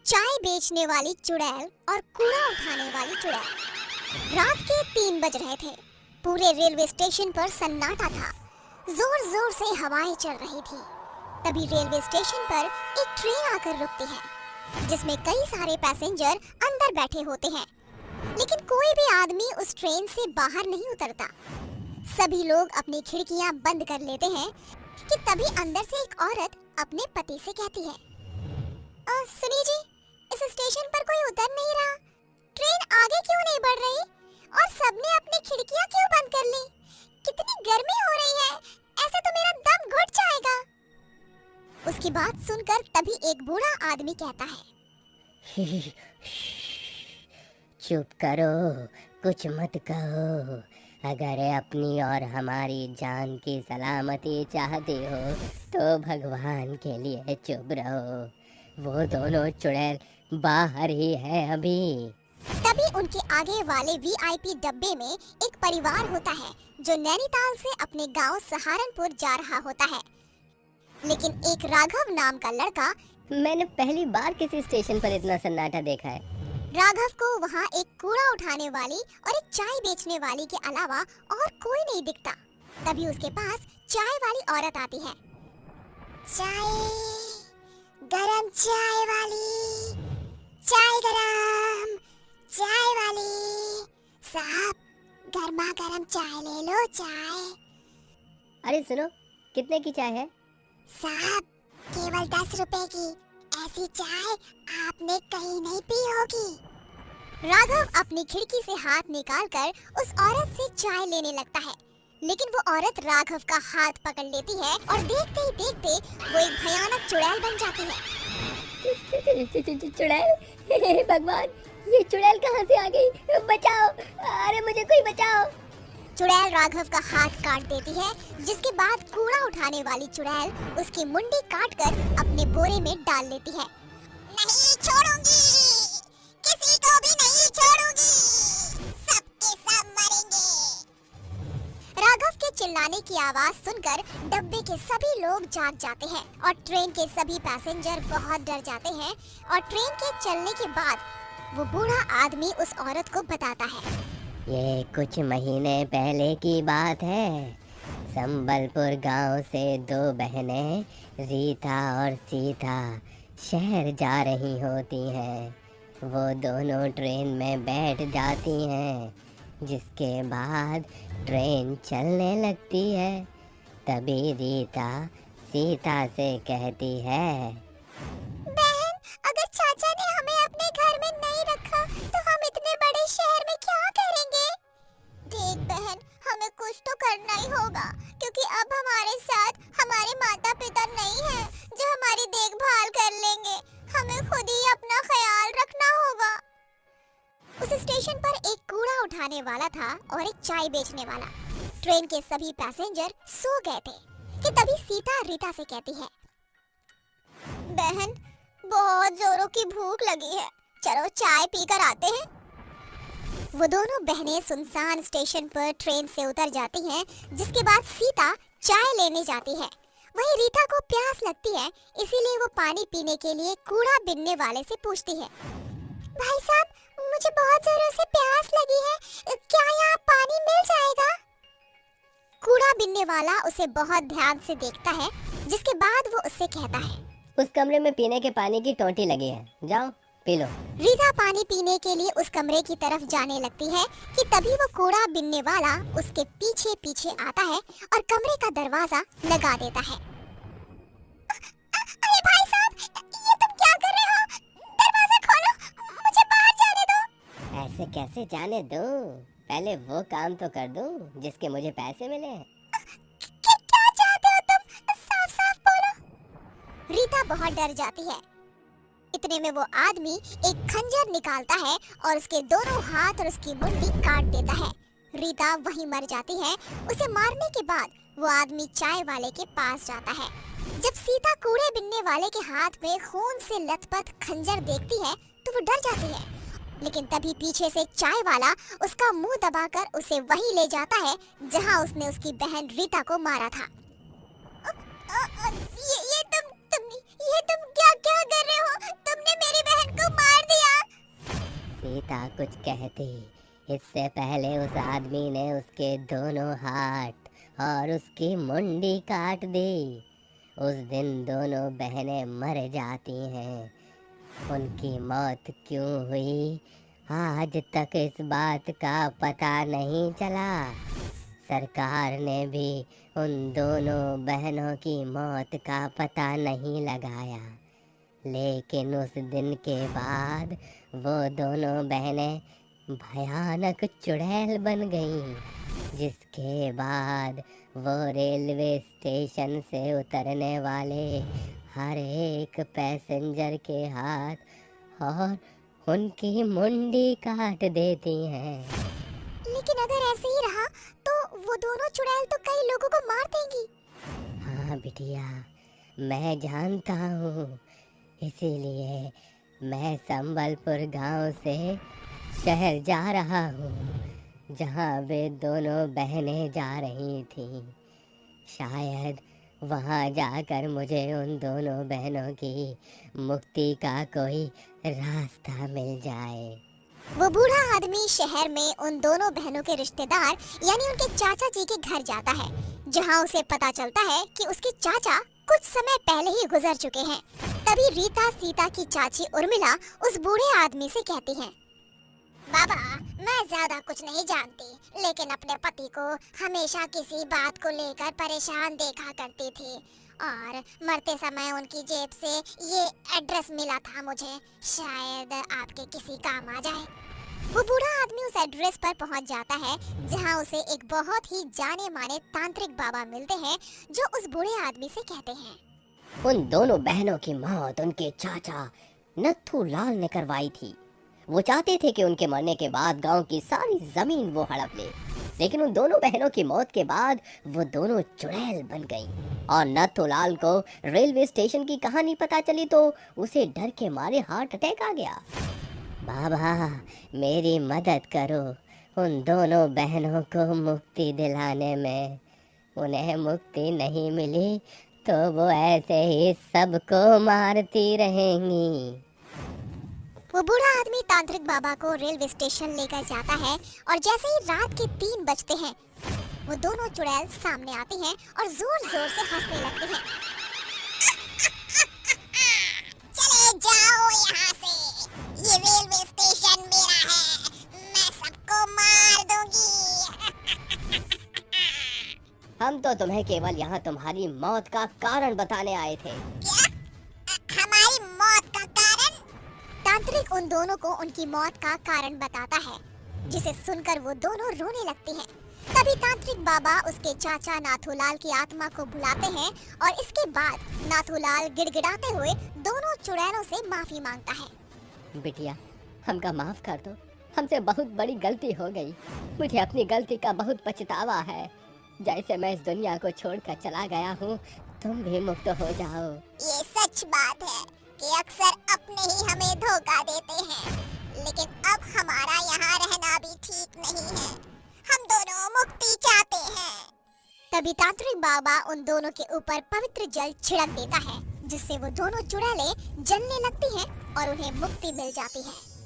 चाय बेचने वाली चुड़ैल और कूड़ा उठाने वाली चुड़ैल। रात के 3 बज रहे थे। पूरे रेलवे स्टेशन पर सन्नाटा था। जोर जोर से हवाएं चल रही थी। तभी रेलवे स्टेशन पर एक ट्रेन आकर रुकती है, जिसमें कई सारे पैसेंजर अंदर बैठे होते हैं, लेकिन कोई भी आदमी उस ट्रेन से बाहर नहीं उतरता। सभी लोग अपनी खिड़कियां बंद कर लेते हैं कि तभी अंदर से एक औरत अपने पति से कहती है, सुनिए जी, इस स्टेशन पर कोई उतर नहीं रहा। ट्रेन आगे क्यों नहीं बढ़ रही? और सबने अपनी खिड़कियां क्यों बंद कर ली? कितनी गर्मी हो रही है, ऐसे तो मेरा दम घुट जाएगा। उसकी बात सुनकर तभी एक बूढ़ा आदमी कहता है, चुप करो, कुछ मत कहो। अगर अपनी और हमारी जान की सलामती चाहते हो तो भगवान के लिए चुप रहो। वो दोनों चुड़ैल बाहर ही है अभी। तभी उनके आगे वाले वीआईपी डब्बे में एक परिवार होता है जो नैनीताल से अपने गांव सहारनपुर जा रहा होता है। लेकिन एक राघव नाम का लड़का, मैंने पहली बार किसी स्टेशन पर इतना सन्नाटा देखा है। राघव को वहाँ एक कूड़ा उठाने वाली और एक चाय बेचने वाली के अलावा और कोई नहीं दिखता। तभी उसके पास चाय वाली औरत आती है। गरम चाय वाली, चाय गरम, चाय वाली साहब, गर्मा गरम चाय ले लो। चाय। अरे सुनो, कितने की चाय है? साहब, केवल 10 रुपए की। ऐसी चाय आपने कहीं नहीं पी होगी। राघव अपनी खिड़की से हाथ निकालकर उस औरत से चाय लेने लगता है, लेकिन वो औरत राघव का हाथ पकड़ लेती है और देखते ही देखते वो एक भयानक चुड़ैल बन जाती है। चुड़ैल? भगवान, ये चुड़ैल कहाँ से आ गई? बचाओ, अरे मुझे कोई बचाओ। चुड़ैल राघव का हाथ काट देती है, जिसके बाद कूड़ा उठाने वाली चुड़ैल उसकी मुंडी काटकर अपने बोरे में डाल लेती है। नहीं छोड़ूंगी, किसी को भी नहीं छोड़ूंगी, सबके सब मरेंगे। राघव के चिल्लाने की आवाज सुनकर डब्बे के सभी लोग जाग जाते हैं और ट्रेन के सभी पैसेंजर बहुत डर जाते हैं। और ट्रेन के चलने के बाद वो बूढ़ा आदमी उस औरत को बताता है, ये कुछ महीने पहले की बात है। संबलपुर गांव से 2 बहनें रीता और सीता शहर जा रही होती हैं। वो दोनों ट्रेन में बैठ जाती हैं, जिसके बाद ट्रेन चलने लगती है। तभी रीता सीता से कहती है, बहन, अगर चाचा ने हमें अपने घर में नहीं रखा तो हम इतने बड़े शहर में क्या करेंगे? देख बहन, हमें कुछ तो करना ही होगा, क्योंकि अब हमारे साथ हमारे माता पिता नहीं हैं जो हमारी देखभाल कर लेंगे। हमें खुद ही अपना ख्याल रखना होगा। उस स्टेशन पर एक कूड़ा उठाने वाला था और एक चाय बेचने वाला। ट्रेन के सभी पैसेंजर सो गए थे कि तभी सीता रीता से कहती है, बहन, बहुत जोरों की भूख लगी है, चलो चाय पीकर आते हैं। वो दोनों बहनें सुनसान स्टेशन पर ट्रेन से उतर जाती हैं, जिसके बाद सीता चाय लेने जाती है। वहीं रीता को प्यास लगती है, इसीलिए वो पानी पीने के लिए कूड़ा बिनने वाले से पूछती है, भाई साहब, मुझे बहुत जोरों से प्यास लगी है, क्या यहाँ पानी मिल जाएगा? कूड़ा बिनने वाला उसे बहुत ध्यान से देखता है, जिसके बाद वो उससे कहता है, उस कमरे में पीने के पानी की टोंटी लगी है, जाओ पी लो। रीता पानी पीने के लिए उस कमरे की तरफ जाने लगती है कि तभी वो कूड़ा बिनने वाला उसके पीछे पीछे आता है और कमरे का दरवाजा लगा देता है। अरे भाई साहब, ये तुम क्या कर रहे हो? दरवाजा खोलो, मुझे बाहर जाने दो। ऐसे कैसे जाने दूं? पहले वो काम तो कर दूं जिसके मुझे पैसे मिले। क्या चाहते हो तुम? साफ साफ बोलो। रीता बहुत डर जाती है। इतने में वो आदमी एक खंजर निकालता है और उसके दोनों हाथ और उसकी मुंडी काट देता है। रीता वहीं मर जाती है। उसे मारने के बाद वो आदमी चाय वाले के पास जाता है। जब सीता कूड़े बिनने वाले के हाथ में खून से लथपथ खंजर देखती है तो वो डर जाती है, लेकिन तभी पीछे से चाय वाला उसका मुंह दबाकर उसे वहीं ले जाता है जहां उसने उसकी बहन रीता को मारा था। ये तुम क्या कर रहे हो? तुमने मेरी बहन को सीता कुछ कहती, इससे पहले उस आदमी ने उसके दोनों हाथ और उसकी मुंडी काट दी। उस दिन दोनों बहनें मर जाती हैं। उनकी मौत क्यों हुई, आज तक इस बात का पता नहीं चला। सरकार ने भी उन दोनों बहनों की मौत का पता नहीं लगाया, लेकिन उस दिन के बाद वो दोनों बहनें भयानक चुड़ैल बन गईं, जिसके बाद वो रेलवे स्टेशन से उतरने वाले हर एक पैसेंजर के हाथ और उनकी मुंडी काट देती हैं। लेकिन अगर ऐसे ही रहा तो वो दोनों चुड़ैल तो कई लोगों को मार देंगी। हाँ बिटिया, मैं जानता हूँ, इसीलिए मैं संबलपुर गांव से शहर जा रहा हूँ, जहाँ वे दोनों बहनें जा रही थीं। शायद वहाँ जाकर मुझे उन दोनों बहनों की मुक्ति का कोई रास्ता मिल जाए। वो बूढ़ा आदमी शहर में उन दोनों बहनों के रिश्तेदार यानी उनके चाचा जी के घर जाता है, जहाँ उसे पता चलता है कि उसके चाचा कुछ समय पहले ही गुजर चुके हैं। तभी रीता सीता की चाची उर्मिला उस बूढ़े आदमी से कहती हैं, बाबा, मैं ज्यादा कुछ नहीं जानती, लेकिन अपने पति को हमेशा किसी बात को लेकर परेशान देखा करती थी और मरते समय उनकी जेब से ये एड्रेस मिला था मुझे, शायद आपके किसी काम आ जाए। वो बूढ़ा आदमी उस एड्रेस पर पहुंच जाता है, जहां उसे एक बहुत ही जाने माने तांत्रिक बाबा मिलते हैं, जो उस बूढ़े आदमी से कहते हैं, उन दोनों बहनों की मौत उनके चाचा नथु लाल ने करवाई थी। वो चाहते थे कि उनके मरने के बाद गांव की सारी जमीन वो हड़प ले, लेकिन उन दोनों बहनों की मौत के बाद वो दोनों चुड़ैल बन गईं और नथुलाल को रेलवे स्टेशन की कहानी पता चली तो उसे डर के मारे हार्ट अटैक आ गया। बाबा, मेरी मदद करो उन दोनों बहनों को मुक्ति दिलाने में। उन्हें मुक्ति नहीं मिली तो वो ऐसे ही सबको मारती रहेंगी। वो बूढ़ा आदमी तांत्रिक बाबा को रेलवे स्टेशन लेकर जाता है और जैसे ही रात के 3 बजते हैं, वो दोनों चुड़ैल सामने आती हैं और जोर जोर से हंसने लगती हैं। चले जाओ यहाँ से, ये रेलवे स्टेशन मेरा है, मैं सबको मार दूंगी। हम तो तुम्हें केवल यहाँ तुम्हारी मौत का कारण बताने आए थे। क्या? हमारी मौत का कारण? तांत्रिक उन दोनों को उनकी मौत का कारण बताता है, जिसे सुनकर वो दोनों रोने लगती हैं। तभी तांत्रिक बाबा उसके चाचा नाथूलाल की आत्मा को बुलाते हैं और इसके बाद नाथूलाल गिड़गिड़ाते हुए दोनों चुड़ैलों से माफी मांगता है। बिटिया, हमका माफ कर दो, हमसे बहुत बड़ी गलती हो गई। मुझे अपनी गलती का बहुत पछतावा है। जैसे मैं इस दुनिया को छोड़कर चला गया हूँ, तुम भी मुक्त हो जाओ। ये सच बात है कि अक्सर अपने ही हमें धोखा देते हैं, लेकिन अब हमारा यहाँ रहना भी ठीक नहीं है। हम दोनों मुक्ति चाहते हैं। तभी तांत्रिक बाबा उन दोनों के ऊपर पवित्र जल छिड़क देता है, जिससे वो दोनों चुड़ैलें जलने लगती हैं और उन्हें मुक्ति मिल जाती है।